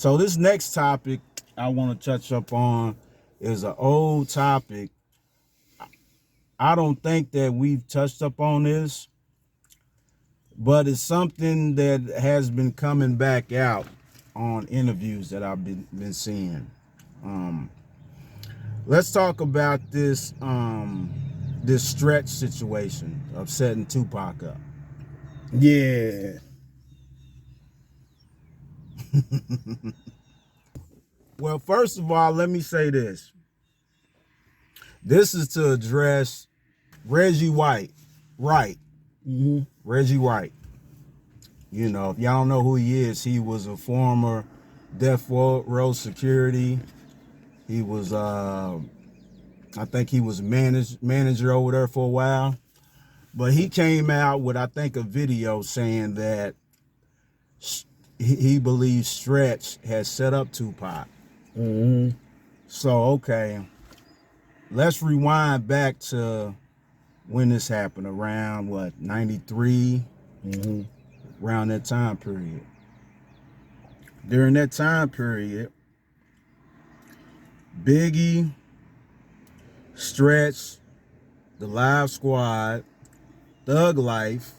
So this next topic I want to touch up on is an old topic. I don't think that we've touched up on this, but it's something that has been coming back out on interviews that I've been seeing. Let's talk about this this Stretch situation of setting Tupac up. Yeah. Well, first of all, let me say this. This is to address Reggie Wright. Reggie Wright. You know, if y'all don't know who he is, he was a former Death Row security. He was, I think he was manager over there for a while. But he came out with, I think, a video saying that he believes Stretch has set up Tupac. So, okay, let's rewind back to when this happened, around, what, 93? Around that time period. During that time period, Biggie, Stretch, the Live Squad, Thug Life,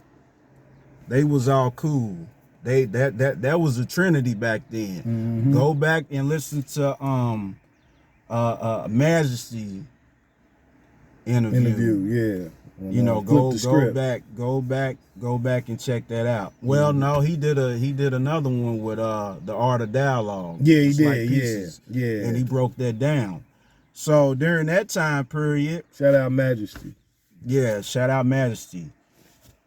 they was all cool. That was a trinity back then. Go back and listen to Majesty interview. Yeah. You know, go back and check that out. Well, no, he did another one with the Art of Dialogue. Yeah, he did. Yeah. And he broke that down. So during that time period, shout out Majesty. Yeah, shout out Majesty.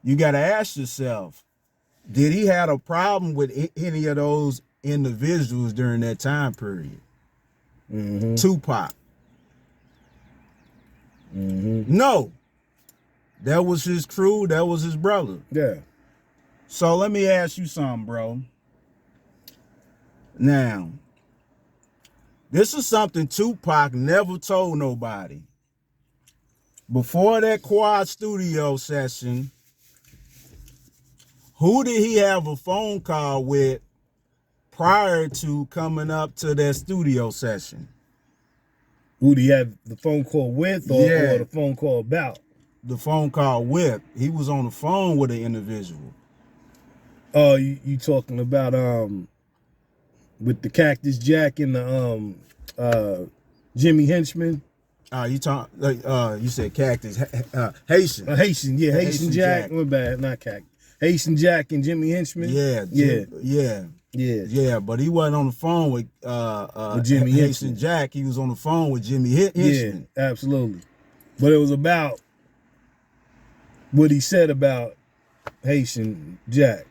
You got to ask yourself, did he have a problem with any of those individuals during that time period? Tupac. No. That was his crew. That was his brother. Yeah. So let me ask you something, bro. Now, this is something Tupac never told nobody. Before that Quad Studio session, who did he have a phone call with prior to coming up to that studio session? Who do you have the phone call with or the phone call about? The phone call with. He was on the phone with an individual. Oh, you talking about with the Cactus Jack and the Jimmy Henchman? You said Cactus Haitian. Haitian, yeah, Haitian Jack. My bad, not Cactus. Haitian Jack and Jimmy Henchman. Yeah, but he wasn't on the phone with Jimmy Haitian Henchman. Jack. He was on the phone with Jimmy Henchman. Yeah, absolutely. But it was about what he said about Haitian Jack,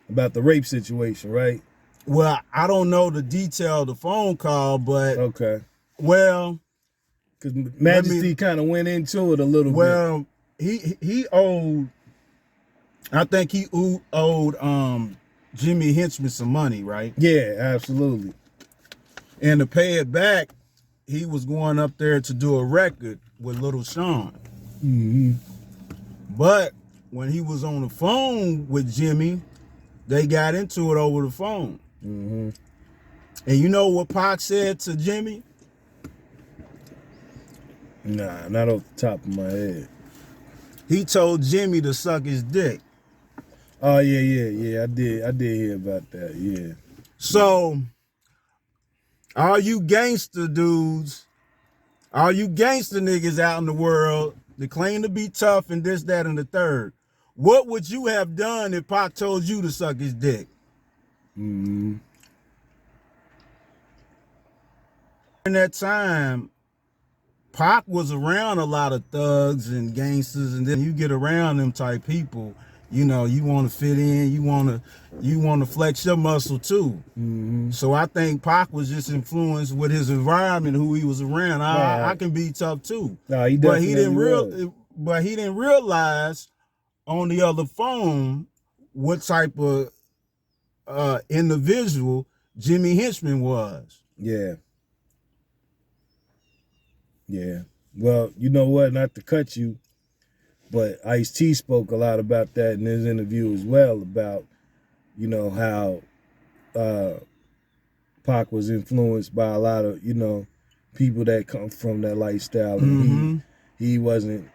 about the rape situation, right? Well, I don't know the detail of the phone call, but okay. Well, because Majesty kind of went into it a little bit. Well, he owed, I think he owed Jimmy Henchman some money, right? Yeah, absolutely. And to pay it back, he was going up there to do a record with Little Sean. But when he was on the phone with Jimmy, they got into it over the phone. And you know what Pac said to Jimmy? Nah, not off the top of my head. He told Jimmy to suck his dick. Oh yeah. I did hear about that. Yeah. So, all you gangster dudes, all you gangster niggas out in the world that claim to be tough and this, that, and the third, what would you have done if Pac told you to suck his dick? In that time, Pac was around a lot of thugs and gangsters, and then you get around them type people, you know, you want to fit in, you want to flex your muscle too. So I think Pac was just influenced with his environment, who he was around. I can be tough too. No, he but he didn't realize on the other phone what type of individual Jimmy Henchman was. Yeah. Well, you know what? Not to cut you, but Ice-T spoke a lot about that in his interview as well, about, you know, how Pac was influenced by a lot of, you know, people that come from that lifestyle, and he wasn't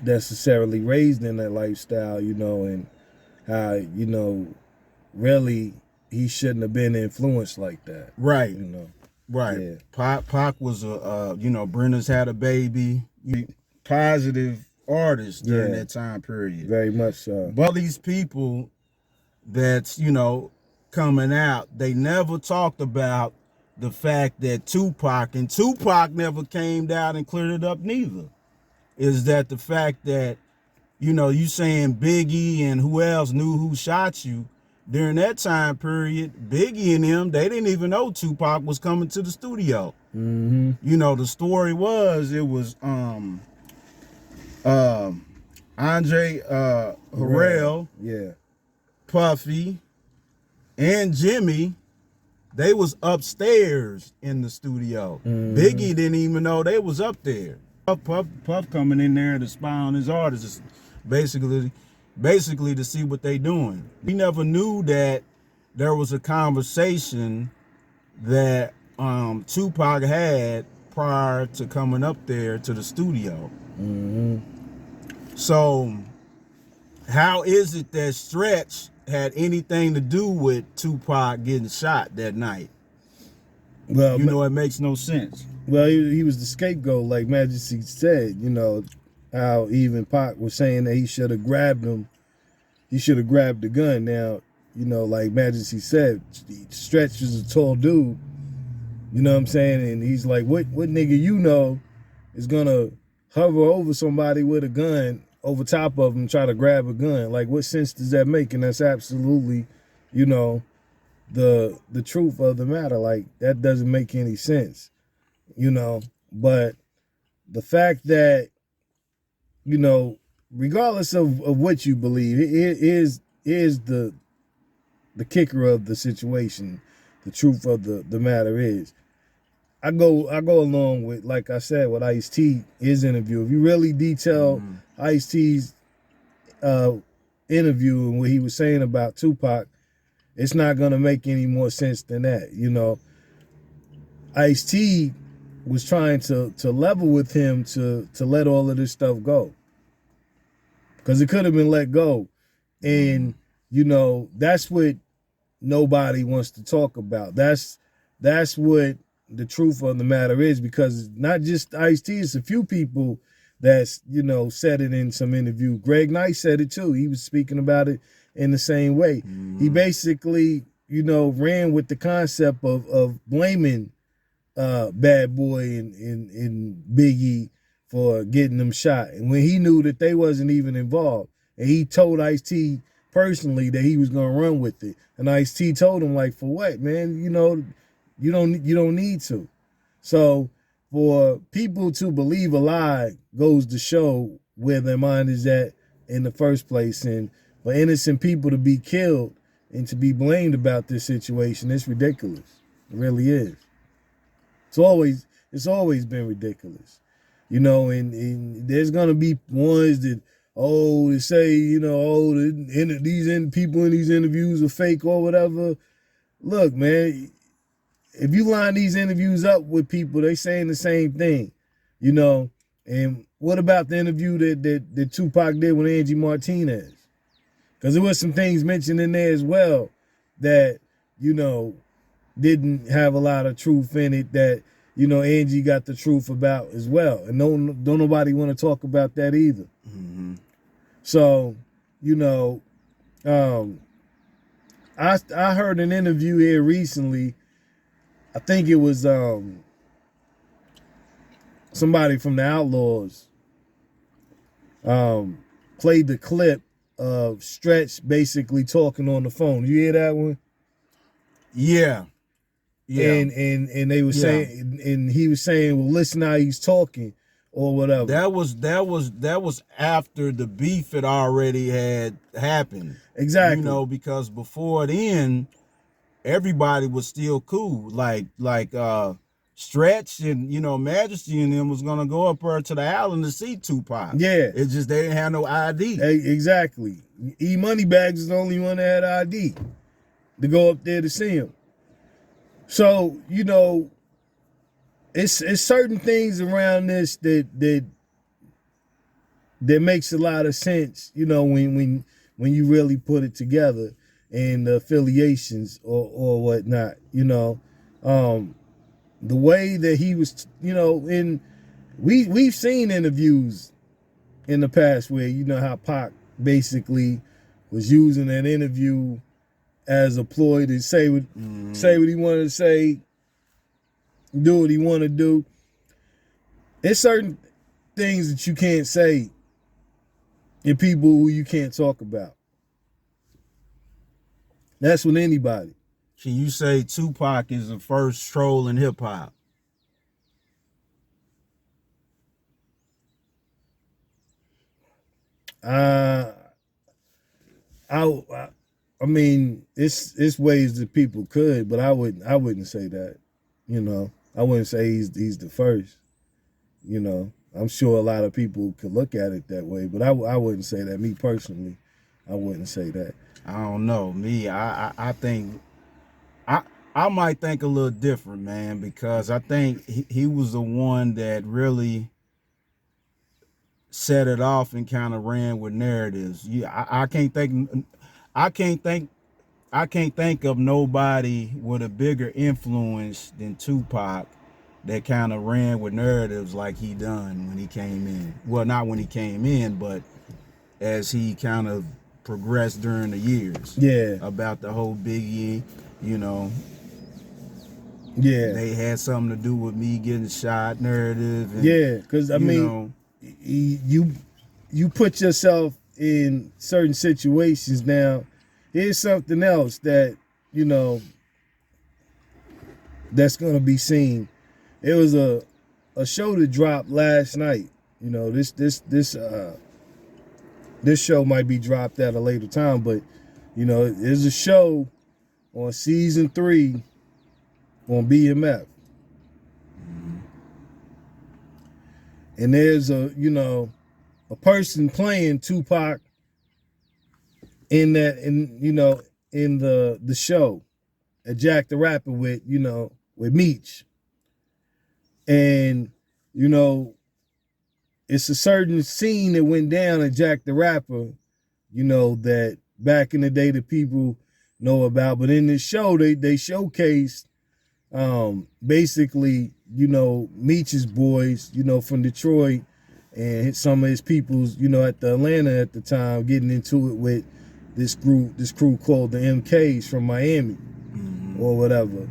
necessarily raised in that lifestyle, you know, and how, you know, really he shouldn't have been influenced like that. Right. You know. Right. Yeah. Pac was you know, Brenda's Had a Baby. Positive artist during that time period. Very much so. But these people that's, you know, coming out, they never talked about the fact that Tupac never came down and cleared it up neither. Is that the fact that, you know, you saying Biggie and who else knew who shot you during that time period? Biggie and them, they didn't even know Tupac was coming to the studio. You know, the story was, it was Andre Harrell, Puffy, and Jimmy. They was upstairs in the studio. Biggie didn't even know they was up there. Puff coming in there to spy on his artists, basically to see what they doing. We never knew that there was a conversation that Tupac had prior to coming up there to the studio. So how is it that Stretch had anything to do with Tupac getting shot that night? Well, you know, it makes no sense. Well, he was the scapegoat, like Majesty said. You know, how even Pac was saying that he should have grabbed him. He should have grabbed the gun. Now, you know, like Majesty said, Stretch is a tall dude. You know what I'm saying? And he's like, what nigga you know is gonna hover over somebody with a gun over top of him and try to grab a gun? Like, what sense does that make? And that's absolutely, you know, the truth of the matter. Like, that doesn't make any sense, you know. But the fact that, you know, regardless of what you believe, it is the kicker of the situation. The truth of the matter is, I go along with, like I said, with Ice-T, his interview. If you really detail Ice-T's interview and what he was saying about Tupac, it's not gonna make any more sense than that. You know, Ice-T was trying to level with him to let all of this stuff go, because it could have been let go. And you know, that's what nobody wants to talk about. That's what the truth of the matter is, because not just Ice-T, it's a few people that's, you know, said it in some interview. Greg Knight said it too. He was speaking about it in the same way. He basically, you know, ran with the concept of blaming Bad Boy and Biggie for getting them shot, and when he knew that they wasn't even involved. And he told Ice-T personally that he was gonna run with it. And Ice-T told him, like, for what, man? You know, you don't need to. So for people to believe a lie goes to show where their mind is at in the first place. And for innocent people to be killed and to be blamed about this situation, it's ridiculous. It really is. It's always been ridiculous. You know, and there's gonna be ones that, they say, you know, these people in these interviews are fake or whatever. Look, man, if you line these interviews up with people, they saying the same thing, you know. And what about the interview that Tupac did with Angie Martinez? Because there was some things mentioned in there as well that, you know, didn't have a lot of truth in it, that, you know, Angie got the truth about as well. And don't nobody want to talk about that either. So, you know, I heard an interview here recently. I think it was somebody from the Outlaws played the clip of Stretch basically talking on the phone. You hear that one? Yeah. And they were saying, and he was saying, well, listen how he's talking or whatever. That was after the beef had already had happened. Exactly. You know, because before then, everybody was still cool. Like Stretch and, you know, Majesty and them was gonna go up there to the island to see Tupac. Yeah. It's just they didn't have no ID. Exactly. E Moneybags is the only one that had ID to go up there to see him. So, you know, it's certain things around this that makes a lot of sense, you know, when you really put it together, and the affiliations or whatnot, you know. The way that he was, you know, we've seen interviews in the past where, you know, how Pac basically was using that interview as a ploy to say what he wanted to say, do what he wanted to do. It's certain things that you can't say in people who you can't talk about. That's with anybody. Can you say Tupac is the first troll in hip hop? I mean, it's ways that people could, but I wouldn't say that. You know, I wouldn't say he's the first. You know, I'm sure a lot of people could look at it that way, but I wouldn't say that. Me personally, I wouldn't say that. I don't know. Me, I think I might think a little different, man, because I think he was the one that really set it off and kind of ran with narratives. I can't think of nobody with a bigger influence than Tupac that kind of ran with narratives like he done when he came in. Well, not when he came in, but as he kind of progressed during the years. Yeah. About the whole Biggie, you know. Yeah. They had something to do with me getting shot narrative. And, yeah, because I mean, you put yourself in certain situations. Now, here's something else that, you know, that's gonna be seen. It was a show that dropped last night. You know, this show might be dropped at a later time, but you know, there's a show on season 3 on BMF. And there's a person playing Tupac in the show at Jack the Rapper with Meech. And, you know, it's a certain scene that went down at Jack the Rapper, you know, that back in the day that people know about. But in this show, they showcased basically, you know, Meech's boys, you know, from Detroit, and some of his peoples, you know, at the Atlanta at the time, getting into it with this crew called the MKs from Miami or whatever.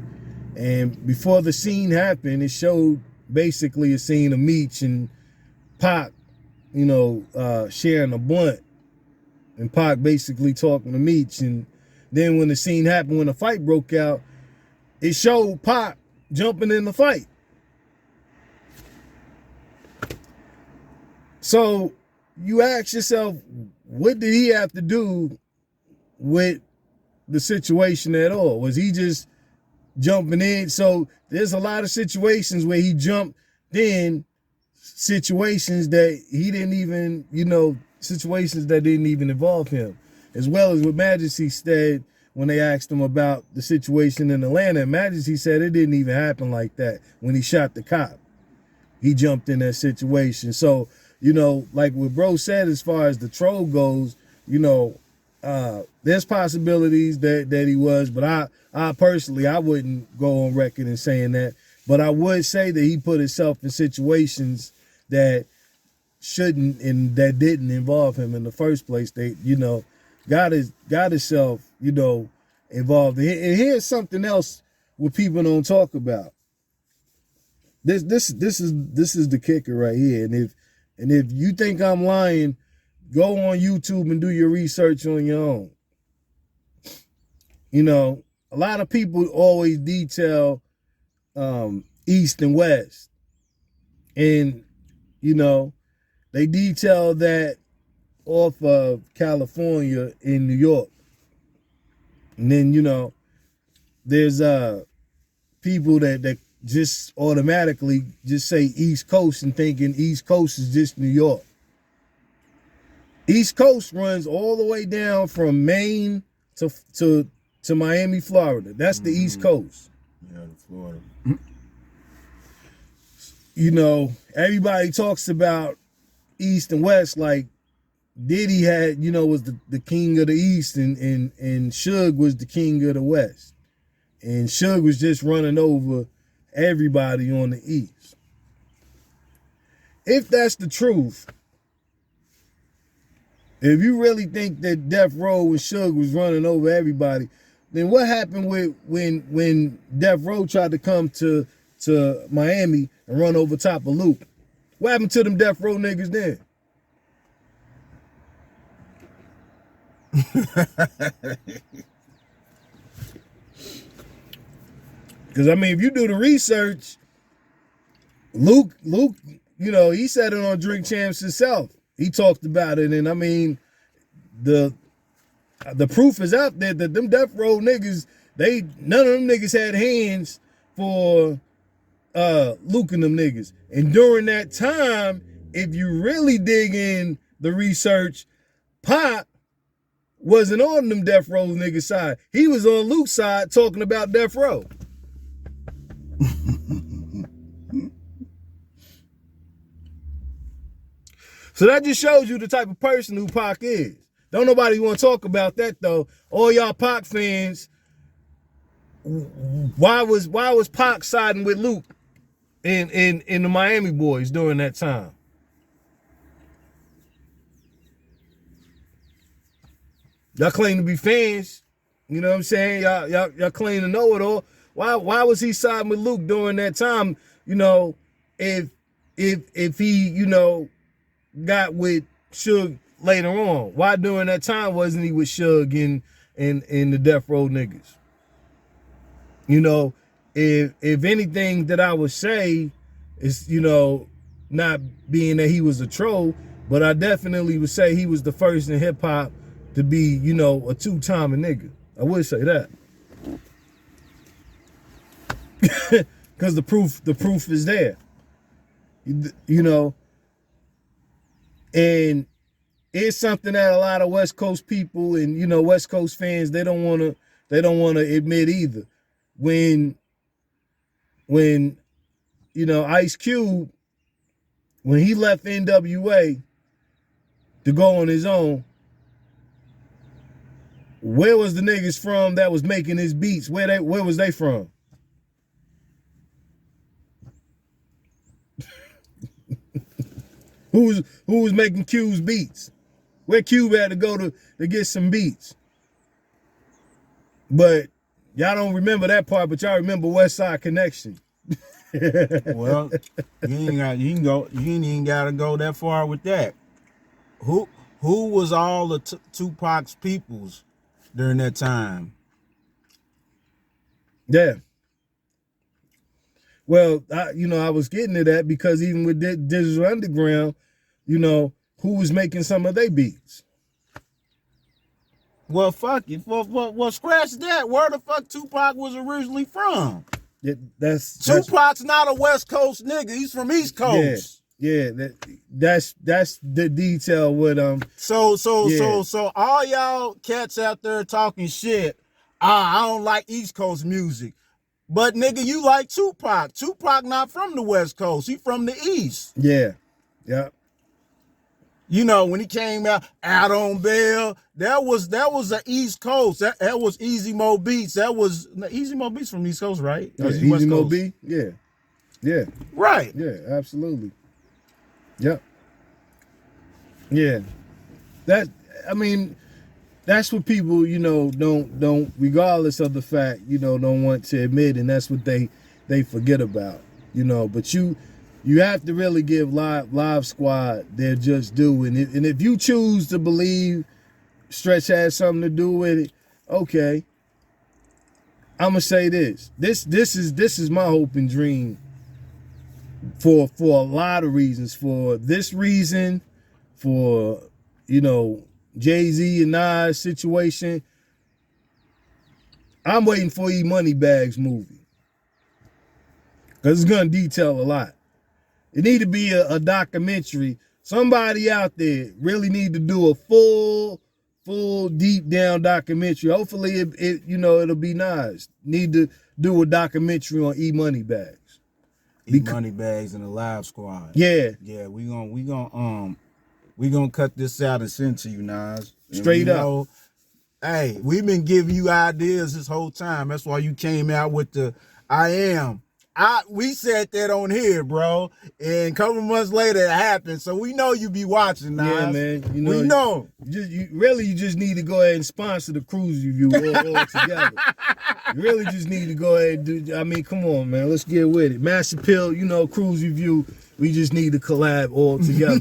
And before the scene happened, it showed basically a scene of Meech and Pac, you know, sharing a blunt, and Pac basically talking to Meech. And then when the scene happened, when the fight broke out, it showed Pac jumping in the fight. So you ask yourself, what did he have to do with the situation at all? Was he just jumping in? So there's a lot of situations where he jumped in, situations that he didn't even, you know, situations that didn't even involve him. As well as what Majesty said when they asked him about the situation in Atlanta. Majesty said it didn't even happen like that when he shot the cop. He jumped in that situation. So, you know, like what bro said, as far as the troll goes, you know, there's possibilities that he was, but I personally, I wouldn't go on record in saying that. But I would say that he put himself in situations that shouldn't and that didn't involve him in the first place. They, you know, got himself, you know, involved. And here's something else what people don't talk about. This is the kicker right here. And if you think I'm lying, go on YouTube and do your research on your own. You know, a lot of people always detail East and West. And, you know, they detail that off of California in New York. And then, you know, there's people that just automatically just say East Coast and thinking East Coast is just New York. East Coast runs all the way down from Maine to Miami, Florida. That's the East Coast. Yeah, Florida. You know, everybody talks about East and West, like Diddy had, you know, was the king of the East, and Suge was the king of the West. And Suge was just running over everybody on the East. If that's the truth, if you really think that Death Row and Suge was running over everybody, then what happened with when Death Row tried to come to Miami and run over top of Luke? What happened to them Death Row niggas then? Because I mean, if you do the research, Luke, you know, he said it on Drink Champs himself. He talked about it, and I mean, the proof is out there that them Death Row niggas, none of them niggas had hands for Luke and them niggas. And during that time, if you really dig in the research, Pop wasn't on them Death Row niggas' side. He was on Luke's side talking about Death Row. So that just shows you the type of person who Pac is. Don't nobody want to talk about that though. All y'all Pac fans, why was Pac siding with Luke in the Miami Boys during that time? Y'all claim to be fans, you know what I'm saying? Y'all claim to know it all. Why was he siding with Luke during that time? You know, if he, you know, got with Suge later on, why during that time wasn't he with Suge and the Death Row niggas? You know, if anything that I would say is, you know, not being that he was a troll, but I definitely would say he was the first in hip hop to be, you know, a two-time nigga. I would say that. Because the proof is there. You know, and it's something that a lot of West Coast people and, you know, West Coast fans, they don't want to admit either. When you know, Ice Cube, when he left NWA to go on his own, where was the niggas from that was making his beats? Where was they from? Who was making Cube's beats? Where Cube had to go to get some beats? But y'all don't remember that part, but y'all remember West Side Connection. Well, you ain't even gotta go that far with that. Who was all the Tupac's peoples during that time? Yeah. Well, I was getting to that because even with Digital Underground, you know, who was making some of their beats? Well, fuck it. Well, scratch that. Where the fuck Tupac was originally from? Yeah, Tupac's not a West Coast nigga. He's from East Coast. Yeah, that's the detail with So all y'all cats out there talking shit. I don't like East Coast music. But nigga, you like Tupac. Tupac not from the West Coast. He from the East. Yeah. You know, when he came out on bail, that was the East Coast. That was Easy Mo Beats. That was Easy Mo Beats from East Coast, right? Easy Mo B. Yeah. Right. Yeah, absolutely. Yep. Yeah. That's what people, you know, don't regardless of the fact, you know, don't want to admit, and that's what they forget about, you know. But you have to really give Live Squad their just due, and if you choose to believe Stretch has something to do with it, okay. I'm gonna say this is my hope and dream for a lot of reasons. For this reason, for, you know, Jay-Z and Nas situation, I'm waiting for E-Moneybags movie, because it's gonna detail a lot. It need to be a documentary. Somebody out there really need to do a full deep down documentary. Hopefully it you know, it'll be nice. Need to do a documentary on E Money Bags. Money Bags and the Live Squad. Yeah. Yeah, we gonna cut this out and send to you, Nas. Straight up. Hey, we've been giving you ideas this whole time. That's why you came out with the I Am. We said that on here, bro. And a couple months later it happened. So we know you be watching, Nas. Yeah, man. We know. You just need to go ahead and sponsor the Kruze Review all together. You really just need to go ahead and do. I mean, come on, man. Let's get with it. Mass Appeal, Kruze Review. We just need to collab all together.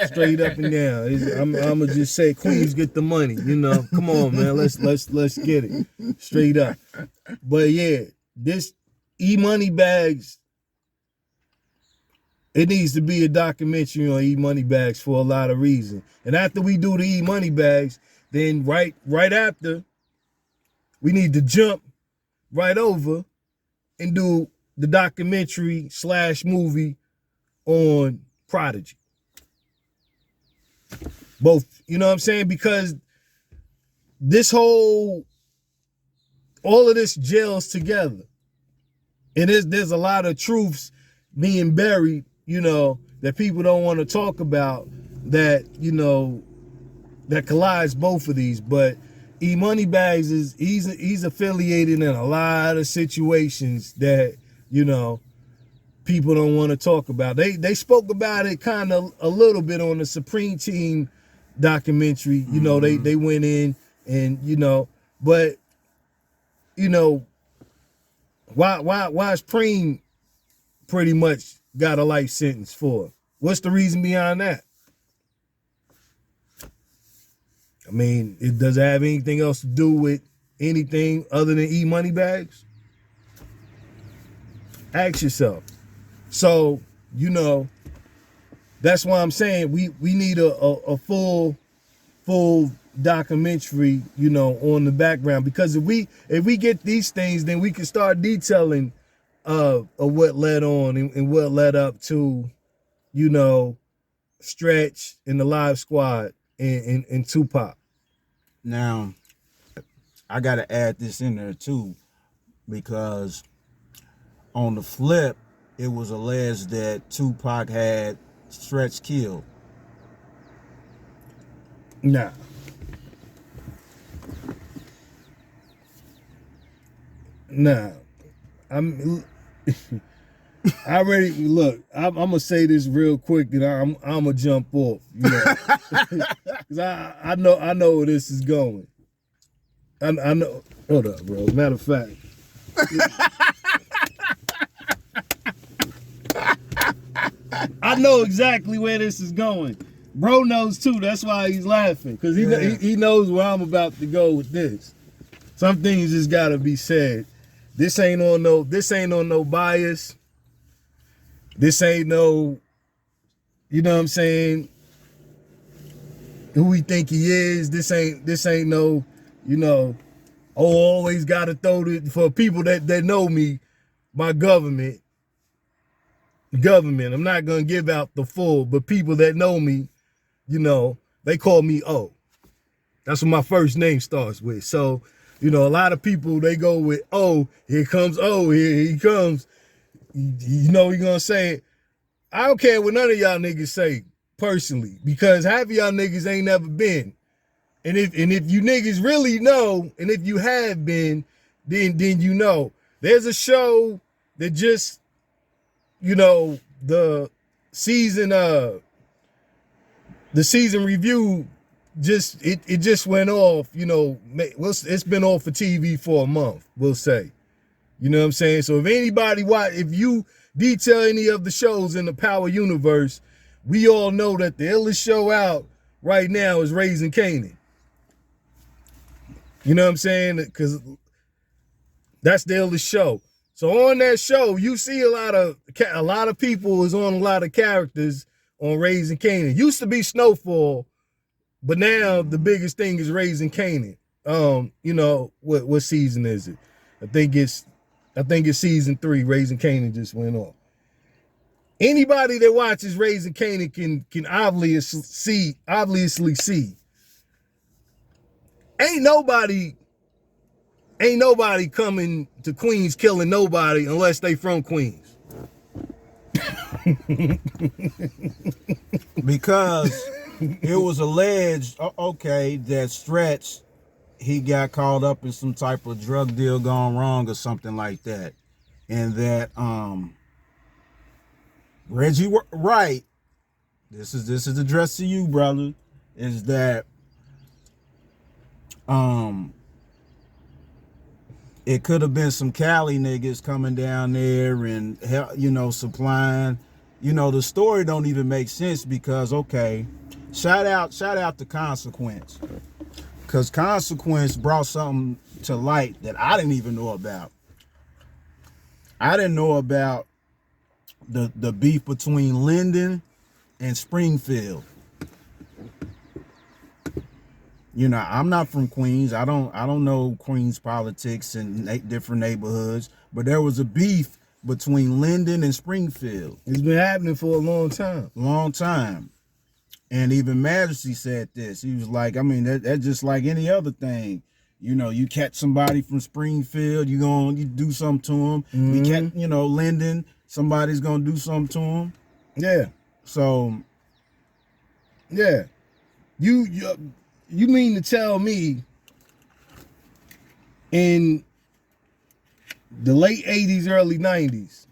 Straight up and down. I'm gonna just say, Queens get the money. Come on, man. Let's get it straight up. But yeah, this E Money Bags. It needs to be a documentary on E Money Bags for a lot of reasons. And after we do the E Money Bags, then right after, we need to jump right over and do the documentary / movie on Prodigy. Both, you know what I'm saying? Because all of this gels together. And there's a lot of truths being buried, that people don't want to talk about that, that collides both of these. But E Money Bags he's affiliated in a lot of situations that, people don't want to talk about. They spoke about it kind of a little bit on the Supreme Team documentary. They went in and, but, why is Preem pretty much got a life sentence for? What's the reason behind that? I mean, does it have anything else to do with anything other than E Money Bags? Ask yourself. So, that's why I'm saying we need a full documentary, on the background. Because if we get these things, then we can start detailing of what led on and what led up to, Stretch and the Live Squad and Tupac. Now, I gotta add this in there too, because on the flip, it was alleged that Tupac had Stretch killed. Nah. I'm gonna say this real quick, and I'm gonna jump off, because I know where this is going. I know. Hold up, bro. Matter of fact. I know exactly where this is going. Bro knows too. That's why he's laughing, because he knows where I'm about to go with this. Some things just gotta be said. This ain't on no bias. This ain't no, you know what I'm saying, who we think he is. This ain't no, always gotta throw it for people that know me, my government. I'm not gonna give out the full, but people that know me, they call me O. That's what my first name starts with. So, a lot of people, they go with O. Here comes O. Here he comes. You're gonna say it. I don't care what none of y'all niggas say personally, because half of y'all niggas ain't never been. And if you niggas really know, and if you have been, then There's a show that just, the season review it just went off, it's been off for TV for a month, we'll say. You know what I'm saying? So if anybody if you detail any of the shows in the Power universe, we all know that the illest show out right now is Raising Kanan. You know what I'm saying? Because that's the illest show. So on that show, you see a lot of people is on a lot of characters on Raising Kanan. Used to be Snowfall, but now the biggest thing is Raising Kanan. What season is it? I think it's season 3. Raising Kanan just went on. Anybody that watches Raising Kanan can obviously see. Ain't nobody ain't nobody coming to Queens killing nobody unless they from Queens. Because it was alleged, okay, that Stretch, he got caught up in some type of drug deal gone wrong or something like that. And that Reggie Wright, this is addressed to you, brother, is that it could have been some Cali niggas coming down there and, you know, supplying. You know, the story don't even make sense because, okay, shout out to Consequence. Because Consequence brought something to light that I didn't even know about. I didn't know about the beef between Linden and Springfield. You know, I'm not from Queens. I don't know Queens politics in different neighborhoods, but there was a beef between Linden and Springfield. It's been happening for a long time. Long time. And even Majesty said this. He was like, I mean, that's just like any other thing. You know, you catch somebody from Springfield, you do something to them. Mm-hmm. You catch, you know, Linden, somebody's gonna do something to him. Yeah. So, yeah. You mean to tell me in the late 80s, early 90s,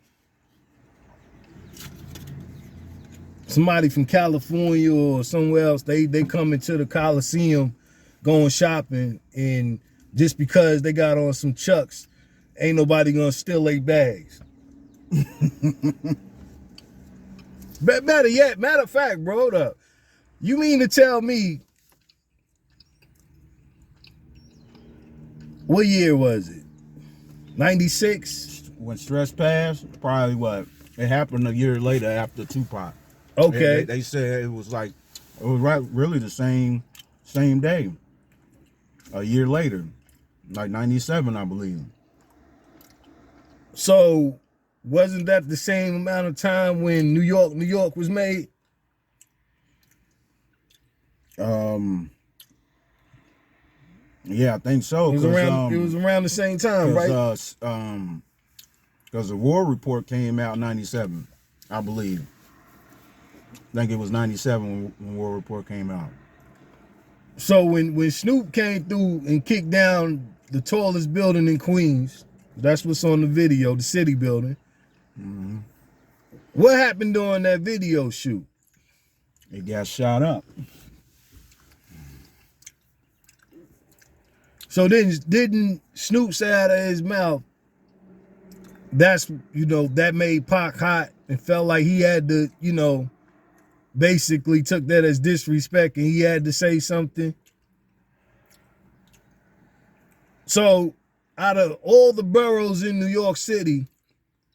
somebody from California or somewhere else, they come into the Coliseum going shopping, and just because they got on some Chucks, ain't nobody gonna steal their bags. Better yet, matter of fact, bro, hold up. You mean to tell me, what year was it? 96? when Stress passed, probably what? It happened a year later after Tupac. Okay. They said it was really the same day. A year later, like 97, I believe. So wasn't that the same amount of time when New York was made? Yeah, I think so. It was around the same time, right? Because the War Report came out in 97, I believe. I think it was 97 when War Report came out. So when Snoop came through and kicked down the tallest building in Queens, that's what's on the video, the city building. Mm-hmm. What happened during that video shoot? It got shot up. So then didn't Snoop say out of his mouth, that's, that made Pac hot and felt like he had to, basically took that as disrespect and he had to say something? So out of all the boroughs in New York City,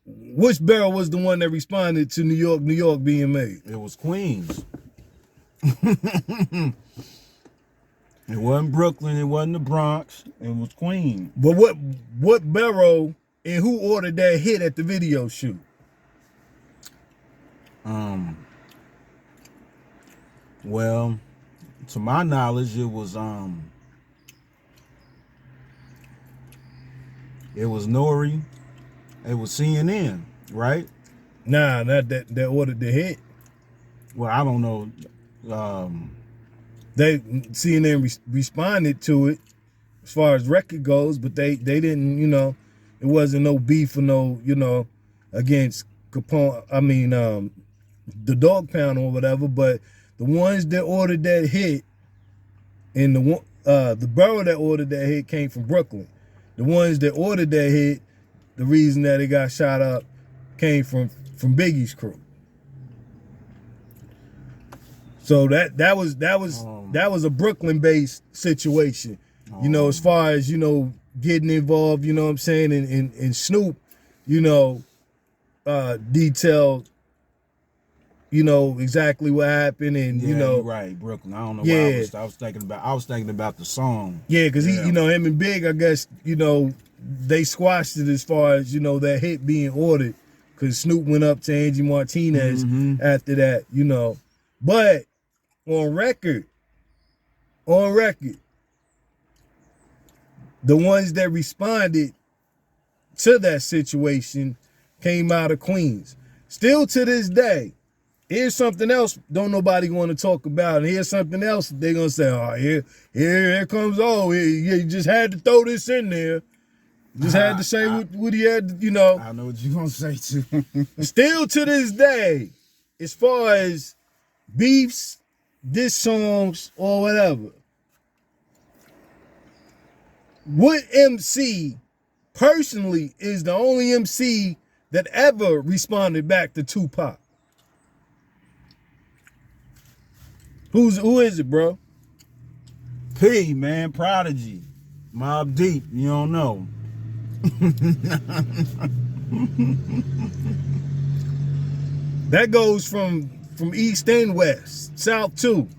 which borough was the one that responded to New York being made? It was Queens. It wasn't Brooklyn, it wasn't the Bronx, it was Queens. But what borough and who ordered that hit at the video shoot? Well, to my knowledge, it was Nori, it was CNN, right? Nah, not that ordered the hit. Well, I don't know. CNN responded to it as far as record goes, but they didn't, it wasn't no beef or no, against Capone. I mean, the Dog Pound or whatever. But the ones that ordered that hit, and the borough that ordered that hit came from Brooklyn. The ones that ordered that hit, the reason that it got shot up came from Biggie's crew. So that was a Brooklyn-based situation, as far as getting involved, you know what I'm saying, and Snoop, detailed, exactly what happened, and you're right, Brooklyn. I don't know why I was thinking about the song. Yeah, because he, him and Big, I guess, they squashed it as far as that hit being ordered, because Snoop went up to Angie Martinez after that, but. On record, the ones that responded to that situation came out of Queens. Still to this day, here's something else don't nobody want to talk about. And here's something else they're going to say, oh, here comes, you just had to throw this in there. Just had to say what he had, I know what you're going to say, too. Still to this day, as far as beefs, diss songs, or whatever, what MC personally is the only MC that ever responded back to Tupac? Who is it, bro? P, man, Prodigy. Mobb Deep, you don't know. That goes from east and west, south too.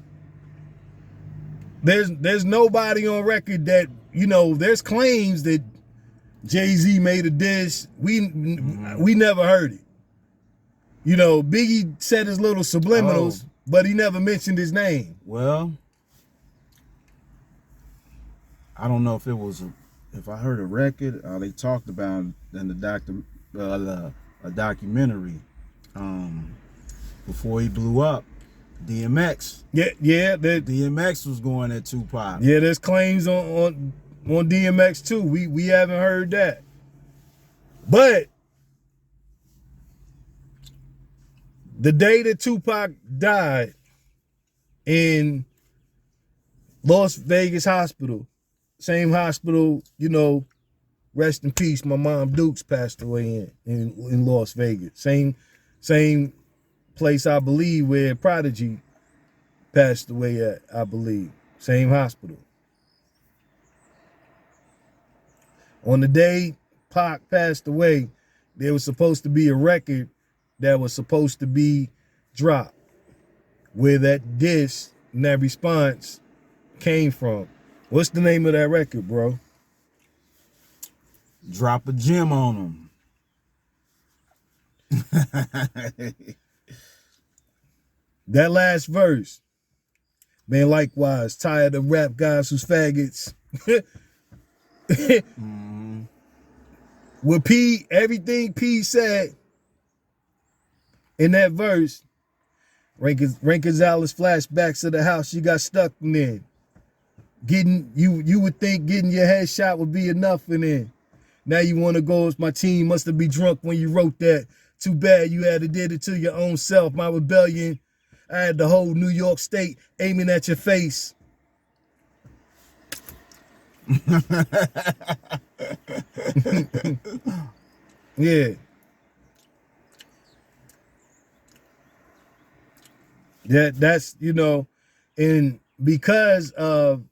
There's nobody on record that, there's claims that Jay-Z made a diss. We never heard it. Biggie said his little subliminals, but he never mentioned his name. Well, I don't know if I heard a record, they talked about in the a documentary before he blew up. DMX. Yeah. DMX was going at Tupac. Yeah, there's claims on DMX too. We haven't heard that. But the day that Tupac died in Las Vegas hospital, same hospital, rest in peace, my mom Dukes passed away in Las Vegas. Same place, I believe, where Prodigy passed away at, I believe. Same hospital. On the day Pac passed away, there was supposed to be a record that was supposed to be dropped, where that diss and that response came from. What's the name of that record, bro? Drop a gem on him. That last verse. Man, likewise, tired of rap guys who's faggots. With P, everything P said in that verse, Rankin Gonzalez flashbacks to the house she got stuck in. You would think getting your head shot would be enough in there. Now you want to go as my team must have been drunk when you wrote that. Too bad you had to did it to your own self. My rebellion, I had the whole New York State aiming at your face. Yeah. That's, and because of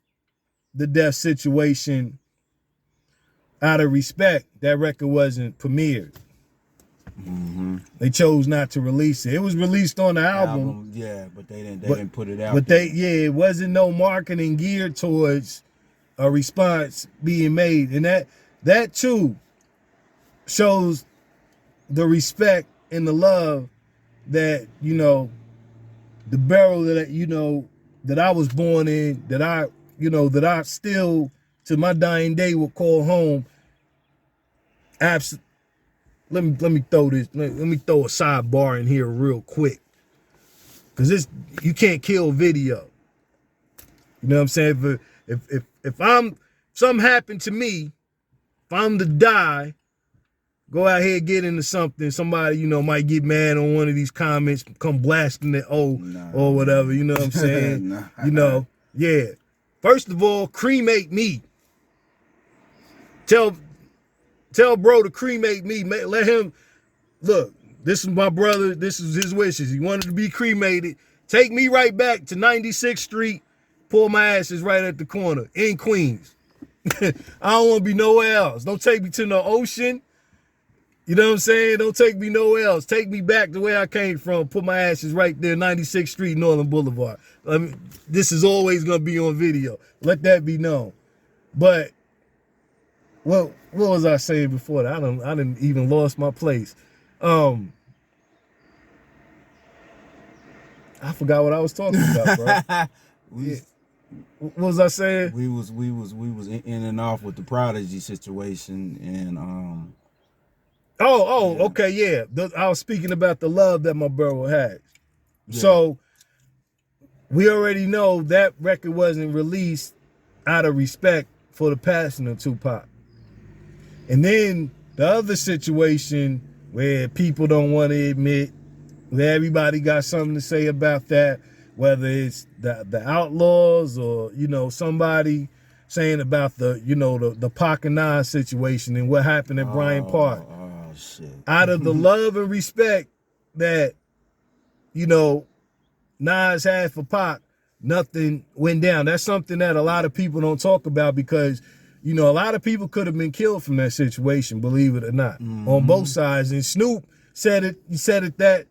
the death situation, out of respect, that record wasn't premiered. They chose not to release it. It was released on the album. Yeah, but they didn't put it out. But it wasn't no marketing geared towards a response being made. And that too shows the respect and the love that, the barrel that, that I was born in, that I still to my dying day will call home. Let me throw this. Let me throw a sidebar in here real quick, because you can't kill video. You know what I'm saying? If something happened to me, if I'm to die, go out here get into something. Somebody might get mad on one of these comments, come blasting it, or whatever. You know what I'm saying? Yeah. First of all, cremate me. Tell bro to cremate me. Let him, look, this is my brother. This is his wishes. He wanted to be cremated. Take me right back to 96th Street. Pour my ashes right at the corner in Queens. I don't want to be nowhere else. Don't take me to no ocean. You know what I'm saying? Don't take me nowhere else. Take me back to where I came from. Put my ashes right there, 96th Street, Northern Boulevard. This is always going to be on video. Let that be known. But, well, what was I saying before that? I didn't even lost my place. I forgot what I was talking about, bro. What was I saying? We was in and off with the Prodigy situation, and Okay, yeah. I was speaking about the love that my brother had. Yeah. So we already know that record wasn't released out of respect for the passing of Tupac. And then the other situation where people don't want to admit, where everybody got something to say about that, whether it's the Outlaws or, you know, somebody saying about the Pac and Nas situation and what happened at Bryant Park. Oh shit. Out of the love and respect that, you know, Nas had for Pac, nothing went down. That's something that a lot of people don't talk about because, you know, a lot of people could have been killed from that situation, believe it or not, on both sides. And Snoop said it. He said it that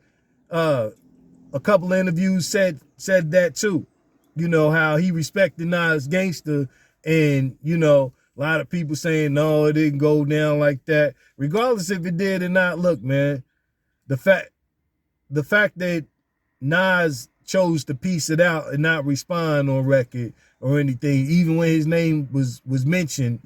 a couple of interviews said that too. You know, how he respected Nas gangster, and, you know, a lot of people saying, no, it didn't go down like that. Regardless if it did or not, look, man, the fact that Nas chose to piece it out and not respond on record or anything, even when his name was mentioned,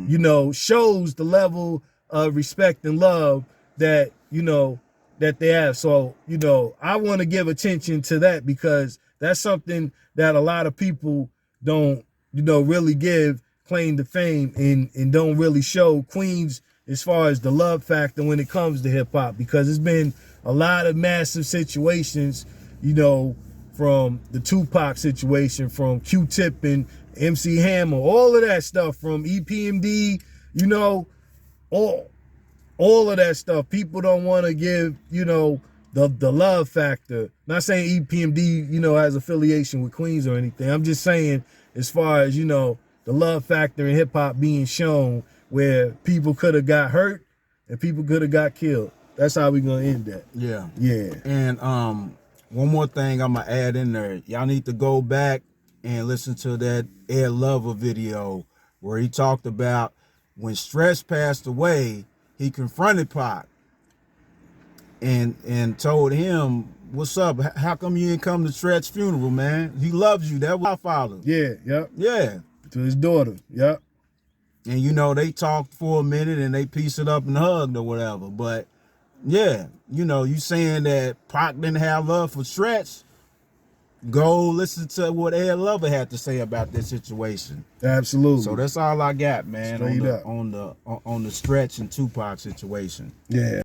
you know, shows the level of respect and love that, you know, that they have. So, you know, I want to give attention to that because that's something that a lot of people don't, you know, really give claim to fame and don't really show Queens as far as the love factor when it comes to hip hop, because it's been a lot of massive situations, you know, from the Tupac situation, from Q-Tip and MC Hammer, all of that stuff, from EPMD, you know, all of that stuff. People don't want to give, you know, the love factor. Not saying EPMD, you know, has affiliation with Queens or anything. I'm just saying as far as, you know, the love factor in hip hop being shown where people could have got hurt and people could have got killed. That's how we gonna end that. Yeah. Yeah. And one more thing I'm gonna add in there. Y'all need to go back and listen to that Ed Lover video where he talked about when Stretch passed away, he confronted Pac and told him, "What's up? How come you didn't come to Stretch's funeral, man? He loves you. That was our father." Yeah, yep. Yeah. To his daughter, yep. And you know, they talked for a minute and they pieced it up and hugged or whatever. But yeah, you know, you saying that Pac didn't have love for Stretch, go listen to what Ed Lover had to say about this situation. Absolutely. So that's all I got, man, Straight up. on the Stretch and Tupac situation. Yeah.